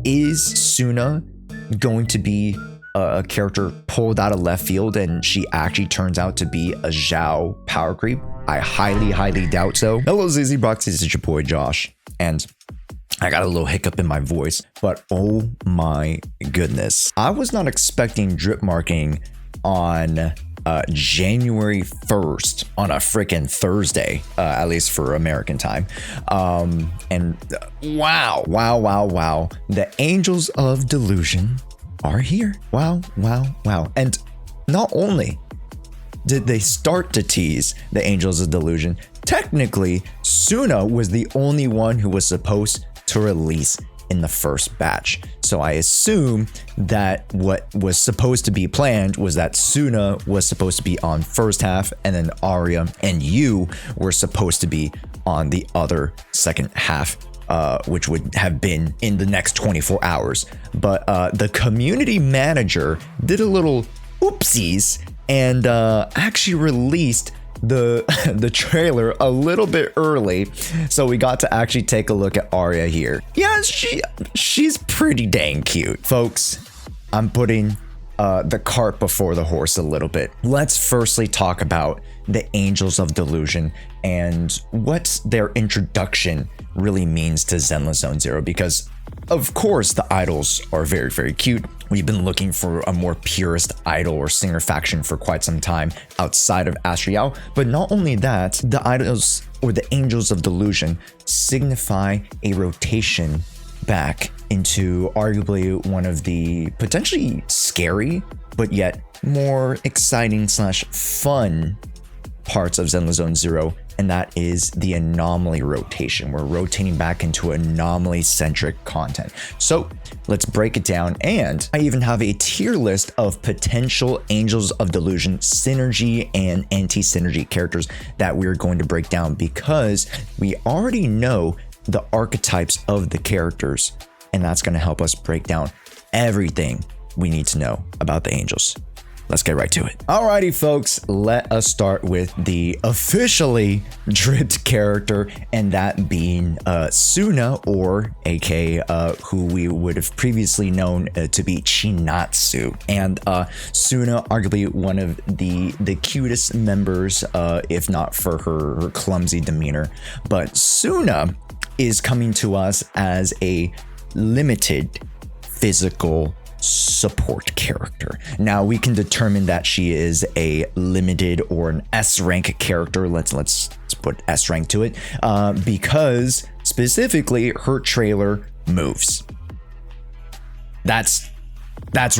is Suna going to be a character pulled out of left field and she actually turns out to be a Zhao power creep? I highly doubt so. Hello ZZ Boxes, it's your boy Josh, and I got a little hiccup in my voice, but oh my goodness. I was not expecting drip marking on January 1st on a freaking Thursday, at least for American time. And wow. The Angels of Delusion are here. Wow. And not only did they start to tease the Angels of Delusion, technically Suna was the only one who was supposed to release in the first batch. So I assume that what was supposed to be planned was that Suna was supposed to be on first half, and then Arya and you were supposed to be on the other second half, which would have been in the next 24 hours. But the community manager did a little oopsies and actually released the trailer a little bit early, so we got to actually take a look at Arya here. Yeah, she's pretty dang cute, folks. I'm putting the cart before the horse a little bit. Let's firstly talk about the Angels of Delusion and what their introduction really means to Zenless Zone Zero, because of course the idols are very cute. We've been looking for a more purist idol or singer faction for quite some time outside of Jshoea. But not only that, the idols or the Angels of Delusion signify a rotation back into arguably one of the potentially scary, but yet more exciting / fun parts of Zenless Zone Zero, and that is the anomaly rotation. We're rotating back into anomaly-centric content. So let's break it down, and I even have a tier list of potential Angels of Delusion synergy and anti-synergy characters that we're going to break down, because we already know the archetypes of the characters, and that's going to help us break down everything we need to know about the Angels. Let's get right to it. Alrighty, folks, let us start with the officially dripped character, and that being Suna, or aka who we would have previously known to be Chinatsu. And Suna, arguably one of the cutest members, if not for her clumsy demeanor. But Suna is coming to us as a limited physical support character. Now we can determine that she is a limited or an S rank character. Let's put S rank to it, because specifically her trailer moves. That's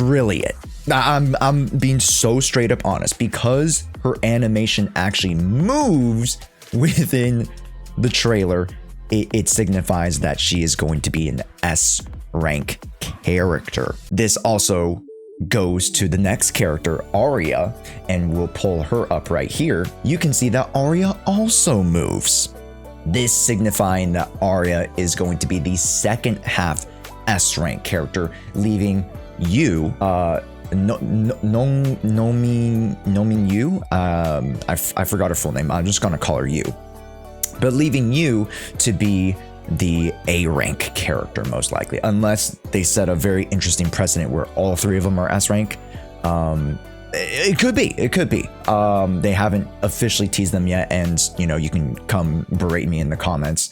really it. I'm being so straight up honest, because her animation actually moves within the trailer. It signifies that she is going to be an S rank character. This also goes to the next character, Arya, and we'll pull her up right here. You can see that Arya also moves. This signifying that Arya is going to be the second half S rank character, leaving you, Nomin Yu. I forgot her full name. I'm just gonna call her Yu. But leaving you to be the A rank character, most likely, unless they set a very interesting precedent where all three of them are S rank. It could be. They haven't officially teased them yet, and you can come berate me in the comments,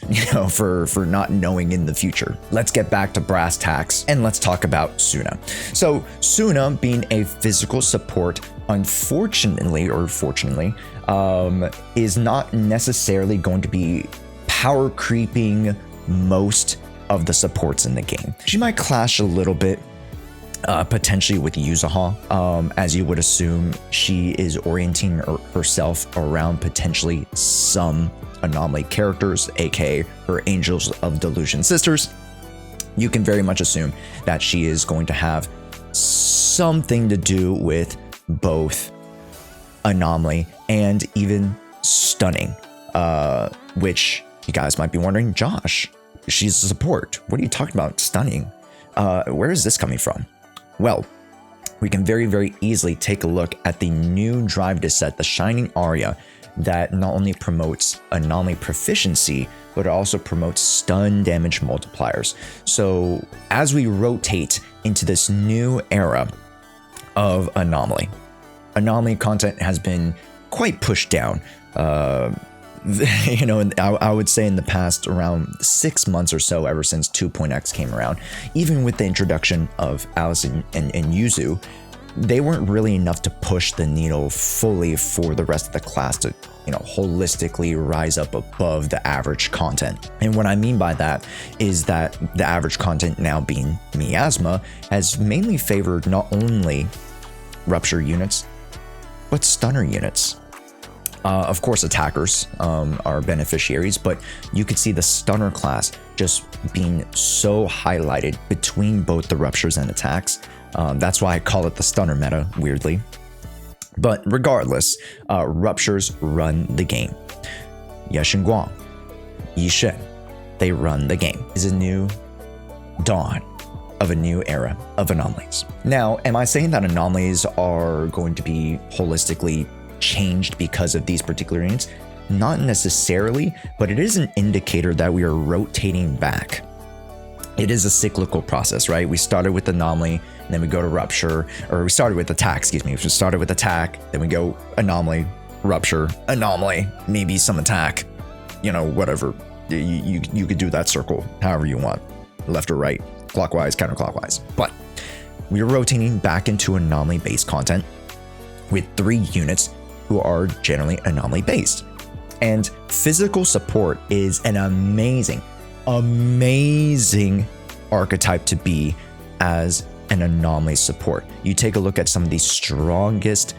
for not knowing in the future. Let's get back to brass tacks and let's talk about Suna. So Suna, being a physical support, unfortunately or fortunately, is not necessarily going to be power creeping most of the supports in the game. She might clash a little bit potentially with Jshoea, as you would assume she is orienting herself around potentially some anomaly characters, aka her Angels of Delusion sisters. You can very much assume that she is going to have something to do with both anomaly and even stunning, which you guys might be wondering, Josh, she's a support. What are you talking about? Stunning? Where is this coming from? Well, we can very easily take a look at the new drive to set, the Shining Arya, that not only promotes anomaly proficiency, but it also promotes stun damage multipliers. So as we rotate into this new era of anomaly content has been quite pushed down. You know, I would say in the past around 6 months or so, ever since 2.x came around, even with the introduction of Alice and Yuzu, they weren't really enough to push the needle fully for the rest of the class to, you know, holistically rise up above the average content. And what I mean by that is that the average content, now being Miasma, has mainly favored not only rupture units, but stunner units. Of course, attackers are beneficiaries, but you could see the stunner class just being so highlighted between both the ruptures and attacks. That's why I call it the stunner meta, weirdly. But regardless, ruptures run the game. Yeshengguang, Yishen, they run the game. Is a new dawn of a new era of anomalies. Now, am I saying that anomalies are going to be holistically changed because of these particular units? Not necessarily, but it is an indicator that we are rotating back. It is a cyclical process, right? We started with anomaly, and then we go to rupture, or we started with attack, excuse me. We started with attack, then we go anomaly, rupture, anomaly, maybe some attack, you know, whatever. You could do that circle however you want, left or right, clockwise, counterclockwise. But we are rotating back into anomaly-based content with 3 units who are generally anomaly based. And physical support is an amazing archetype to be as an anomaly support. You take a look at some of the strongest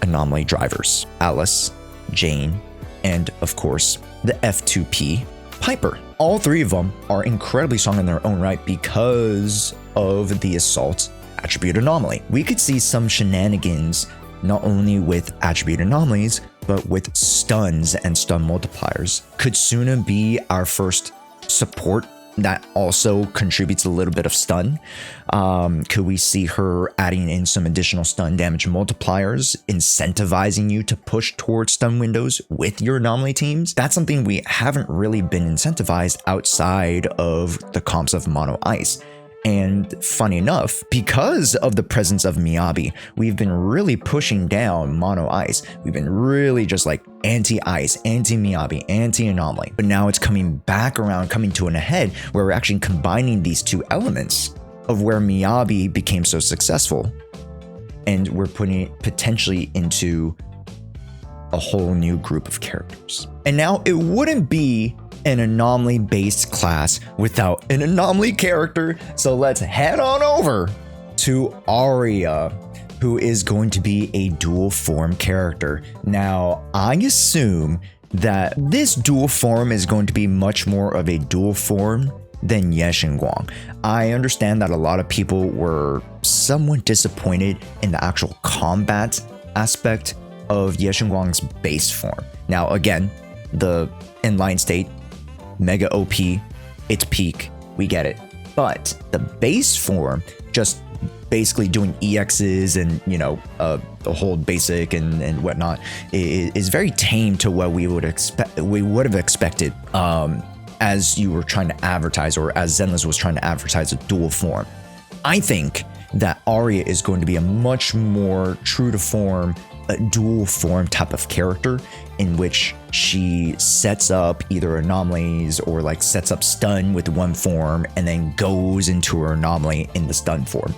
anomaly drivers: Alice, Jane, and of course the F2P Piper. All 3 of them are incredibly strong in their own right because of the assault attribute anomaly. We could see some shenanigans not only with attribute anomalies, but with stuns and stun multipliers. Could Suna be our first support that also contributes a little bit of stun? Could we see her adding in some additional stun damage multipliers, incentivizing you to push towards stun windows with your anomaly teams? That's something we haven't really been incentivized outside of the comps of Mono Ice. And funny enough, because of the presence of Miyabi, we've been really pushing down Mono Ice. We've been really just like anti-Ice, anti-Miyabi, anti-Anomaly. But now it's coming back around, coming to an head where we're actually combining these 2 elements of where Miyabi became so successful. And we're putting it potentially into a whole new group of characters. And now it wouldn't be an anomaly based class without an anomaly character. So let's head on over to Arya, who is going to be a dual form character. Now, I assume that this dual form is going to be much more of a dual form than Yeshengguang. I understand that a lot of people were somewhat disappointed in the actual combat aspect of Yeshengguang's base form. Now, again, the inline state, mega OP, its peak, we get it. But the base form, just basically doing EXs and, you know, a whole basic and whatnot, is very tame to what we would have expected as you were trying to advertise, or as Zenless was trying to advertise a dual form. I think that Arya is going to be a much more true to form, a dual form type of character, in which she sets up either anomalies or like sets up stun with one form and then goes into her anomaly in the stun form.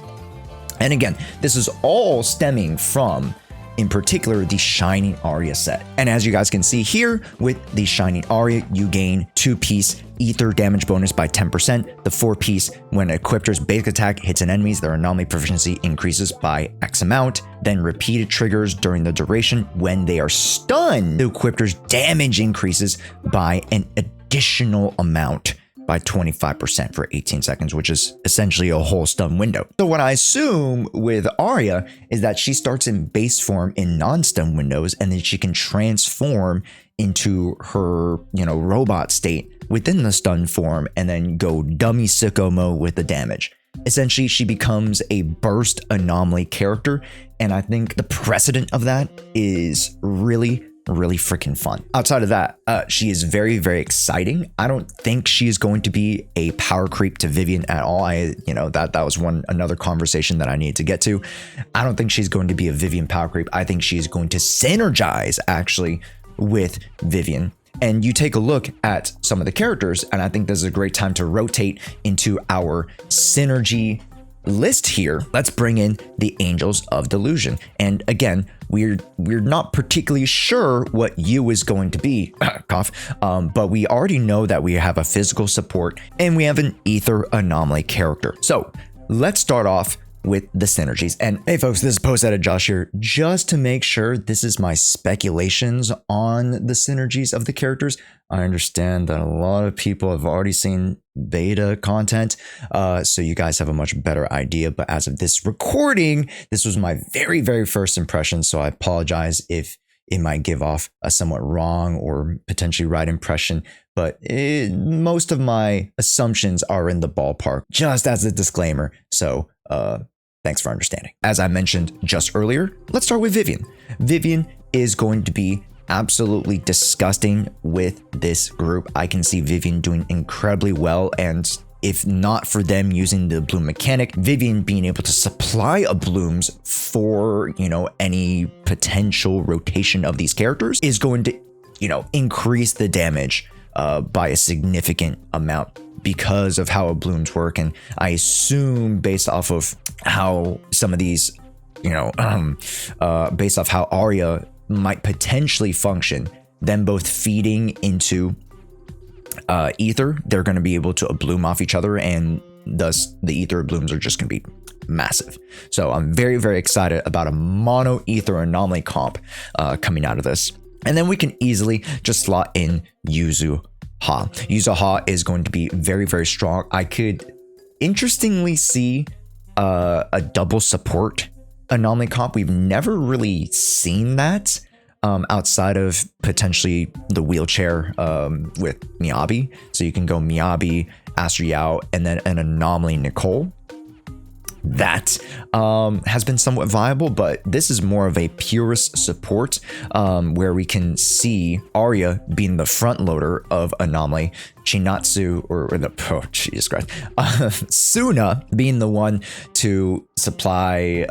And again, this is all stemming from, in particular, the Shining Arya set. And as you guys can see here, with the Shining Arya, you gain 2-piece Ether damage bonus by 10%. The 4-piece, when Equipter's basic attack hits an enemy's, their anomaly proficiency increases by X amount. Then repeated triggers during the duration. When they are stunned, the Equipter's damage increases by an additional amount by 25% for 18 seconds, which is essentially a whole stun window. So what I assume with Arya is that she starts in base form in non-stun windows, and then she can transform into her, you know, robot state within the stun form and then go dummy sicko mode with the damage. Essentially, she becomes a burst anomaly character, and I think the precedent of that is really really freaking fun. Outside of that, she is very, very exciting. I don't think she is going to be a power creep to Vivian at all. That was another conversation that I needed to get to. I don't think she's going to be a Vivian power creep. I think she's going to synergize actually with Vivian. And you take a look at some of the characters, and I think this is a great time to rotate into our synergy list here. Let's bring in the Angels of Delusion. And again, we're not particularly sure what you is going to be, cough, but we already know that we have a physical support and we have an Ether Anomaly character. So let's start off with the synergies. And hey folks, this is post-edit Josh here, just to make sure this is my speculations on the synergies of the characters. I understand that a lot of people have already seen beta content, so you guys have a much better idea, but as of this recording, this was my very, very first impression, so I apologize if it might give off a somewhat wrong or potentially right impression, but most of my assumptions are in the ballpark, just as a disclaimer, so thanks for understanding. As I mentioned just earlier, let's start with Vivian. Vivian is going to be absolutely disgusting with this group. I can see Vivian doing incredibly well, and if not for them using the bloom mechanic, Vivian being able to supply a blooms for, any potential rotation of these characters is going to, increase the damage by a significant amount because of how blooms work. And I assume based off of how some of these, based off how Arya might potentially function, them both feeding into ether, they're going to be able to bloom off each other, and thus the ether blooms are just going to be massive. So I'm very, very excited about a mono Ether Anomaly comp coming out of this. And then we can easily just slot in Jshoea. Jshoea is going to be very, very strong. I could interestingly see a double support anomaly comp. We've never really seen that outside of potentially the wheelchair with Miyabi. So you can go Miyabi, Astro Yao, and then an anomaly Nicole. That has been somewhat viable, but this is more of a purist support where we can see Arya being the front loader of Anomaly, Chinatsu, Jesus Christ, Suna being the one to supply,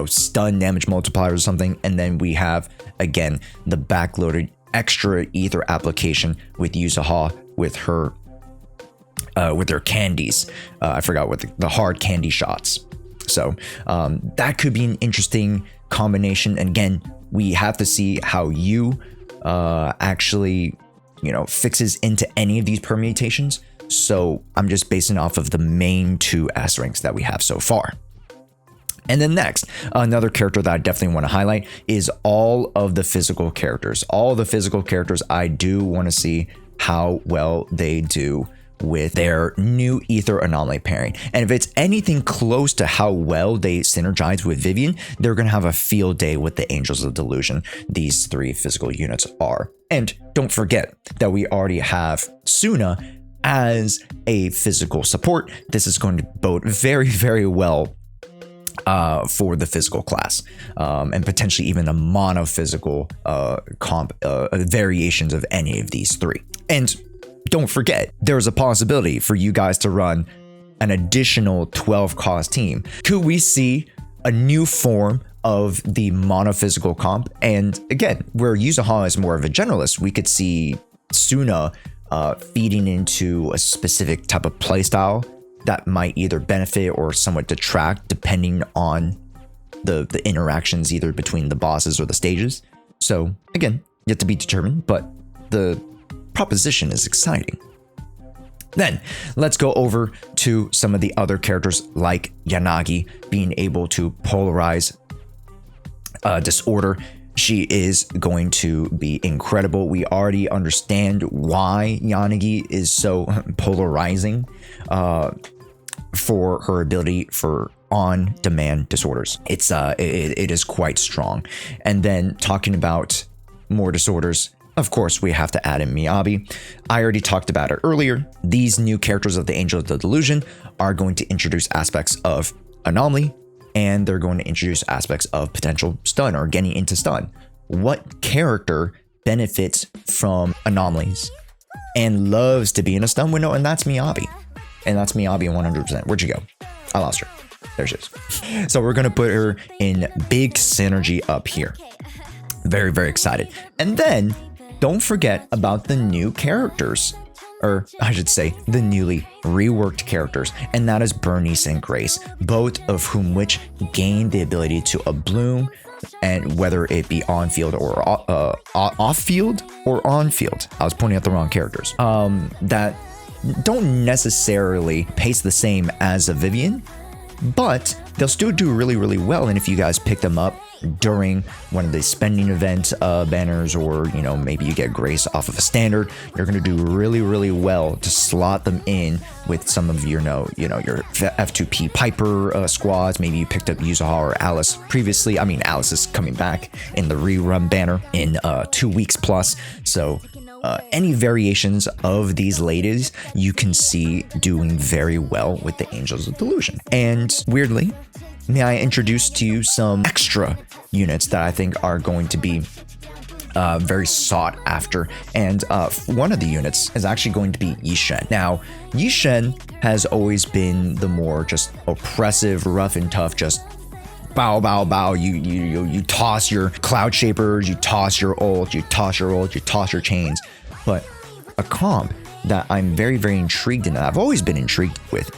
stun damage multiplier or something, and then we have, again, the backloaded extra ether application with Jshoea with her their candies. I forgot what the hard candy shots. So that could be an interesting combination. And again, we have to see how you actually, fixes into any of these permutations. So I'm just basing off of the main two S ranks that we have so far. And then next, another character that I definitely want to highlight is all of the physical characters. All the physical characters, I do want to see how well they do with their new Ether Anomaly pairing. And if it's anything close to how well they synergize with Vivian, they're going to have a field day with the Angels of Delusion. These three physical units are. And don't forget that we already have Suna as a physical support. This is going to bode very, very well for the physical class, and potentially even a monophysical comp variations of any of these three. And don't forget, there's a possibility for you guys to run an additional 12 cost team. Could we see a new form of the monophysical comp? And again, where Jshoea is more of a generalist, we could see Suna feeding into a specific type of playstyle that might either benefit or somewhat detract depending on the interactions either between the bosses or the stages. So again, yet to be determined, but the proposition is exciting. Then let's go over to some of the other characters like Yanagi being able to polarize disorder. She is going to be incredible. We already understand why Yanagi is so polarizing for her ability for on-demand disorders. It is quite strong. And then talking about more disorders, of course, we have to add in Miyabi. I already talked about it earlier. These new characters of the Angel of the Delusion are going to introduce aspects of Anomaly, and they're going to introduce aspects of potential stun or getting into stun. what character benefits from anomalies and loves to be in a stun window, and that's Miyabi. And that's Miyabi 100%. Where'd you go? I lost her. There she is. So we're going to put her in big synergy up here. Very, very excited. And then don't forget about the new characters, or I should say the newly reworked characters, and that is Bernice and Grace, both of whom which gain the ability to bloom, and whether it be on field or off field or on field. I was pointing at the wrong characters. That don't necessarily pace the same as a Vivian, but they'll still do really, really well. And if you guys pick them up during one of the spending event banners, or maybe you get Grace off of a standard, you're going to do really, really well to slot them in with some of your your F2P Piper squads. Maybe you picked up Jshoea or Alice previously. I mean, Alice is coming back in the rerun banner in 2 weeks plus, so any variations of these ladies you can see doing very well with the Angels of Delusion. And weirdly, may I introduce to you some extra units that I think are going to be very sought after. And one of the units is actually going to be Yishen. Now, Yishen has always been the more just oppressive, rough and tough, just bow, bow, bow. You toss your cloud shapers, you toss your ult, you toss your chains. But a comp that I'm very, very intrigued in, and I've always been intrigued with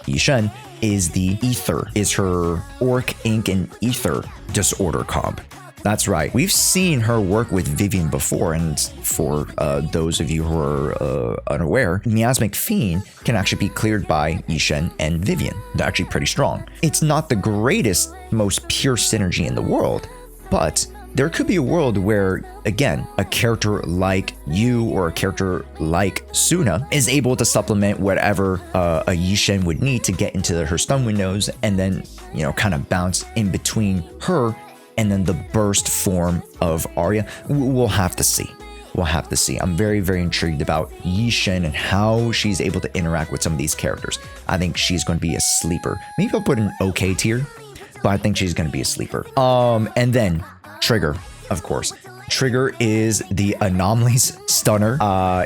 Yishen, is the Ether, is her Orc, Ink, and Ether disorder comp. That's right. We've seen her work with Vivian before, and for those of you who are unaware, Miasmic Fiend can actually be cleared by Yishen and Vivian. They're actually pretty strong. It's not the greatest, most pure synergy in the world, but there could be a world where, again, a character like you or a character like Suna is able to supplement whatever a Yishen would need to get into her stun windows, and then, kind of bounce in between her and then the burst form of Arya. We'll have to see. We'll have to see. I'm very, very intrigued about Yishen and how she's able to interact with some of these characters. I think she's going to be a sleeper. Maybe I'll put an okay tier, but I think she's going to be a sleeper. And then Trigger, of course. Trigger is the Anomalies stunner.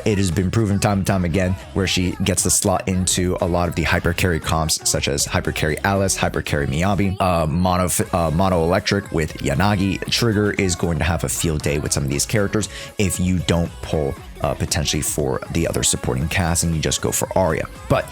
It has been proven time and time again where she gets the slot into a lot of the hyper carry comps, such as hyper carry Alice, hyper carry Miyabi, mono electric with Yanagi. Trigger is going to have a field day with some of these characters if you don't pull potentially for the other supporting cast and you just go for Arya. But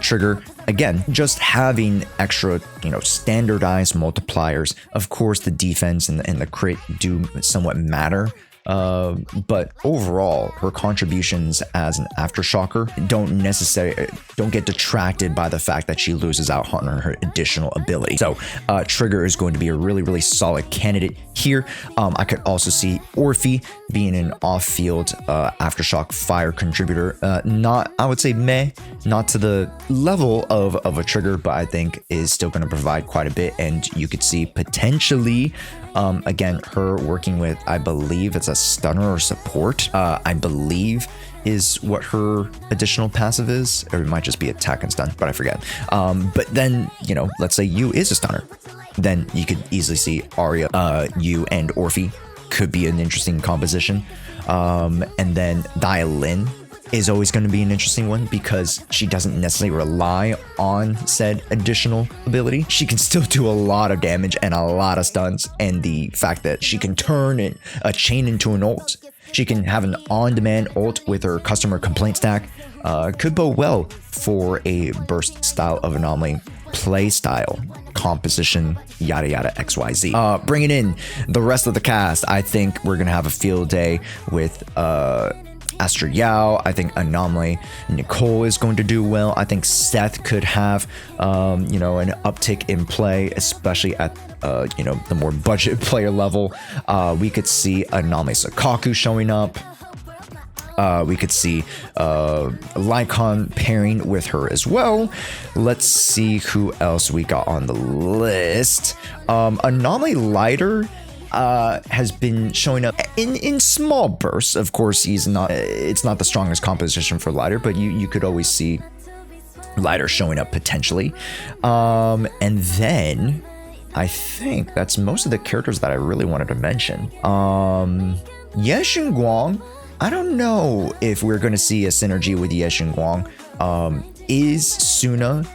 Trigger, again, just having extra, standardized multipliers. Of course, the defense and the crit do somewhat matter. But overall, her contributions as an aftershocker don't get detracted by the fact that she loses out on her additional ability. So Trigger is going to be a really, really solid candidate here. I could also see Orphe being an off-field aftershock fire contributor. Not, I would say, not to the level of a Trigger, but I think is still going to provide quite a bit. And you could see potentially, again, her working with, I believe it's a stunner or support, I believe is what her additional passive is, or it might just be attack and stun, but I forget. But then, let's say you is a stunner, then you could easily see Arya, you and Orphe could be an interesting composition. And then Dialin is always going to be an interesting one because she doesn't necessarily rely on said additional ability. She can still do a lot of damage and a lot of stuns, and the fact that she can turn a chain into an ult, she can have an on-demand ult with her customer complaint stack, could bode well for a burst style of Anomaly play style, composition, yada yada XYZ. Bringing in the rest of the cast, I think we're gonna have a field day with Astrid Yao. I think Anomaly Nicole is going to do well. I think Seth could have an uptick in play, especially at the more budget player level. We could see Anomaly Sakaku showing up. We could see Lycon pairing with her as well. Let's see who else we got on the list. Anomaly Lighter has been showing up in small bursts. Of course, it's not the strongest composition for Lighter, but you could always see Lighter showing up potentially. And then I think that's most of the characters that I really wanted to mention. Ye Guang, I don't know if we're going to see a synergy with Ye Guang. Is Suna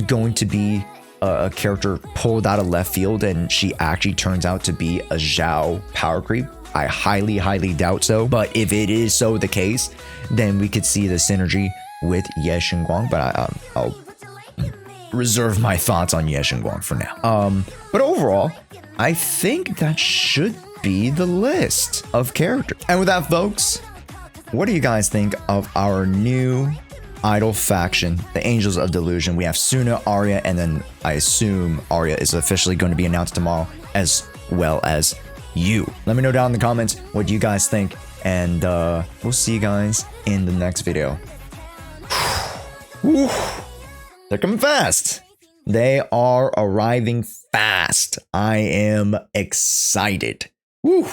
going to be a character pulled out of left field and she actually turns out to be a Zhao power creep? I highly doubt so. But if it is so the case, then we could see the synergy with Ye Guang. But I'll reserve my thoughts on Ye Guang for now. But overall, I think that should be the list of characters. And with that, folks, what do you guys think of our new idol faction, the Angels of Delusion? We have Suna, Arya, and then I assume Arya is officially going to be announced tomorrow, as well as you. Let me know down in the comments what you guys think, and we'll see you guys in the next video. Whew. They're coming fast. They are arriving fast. I am excited. Woo.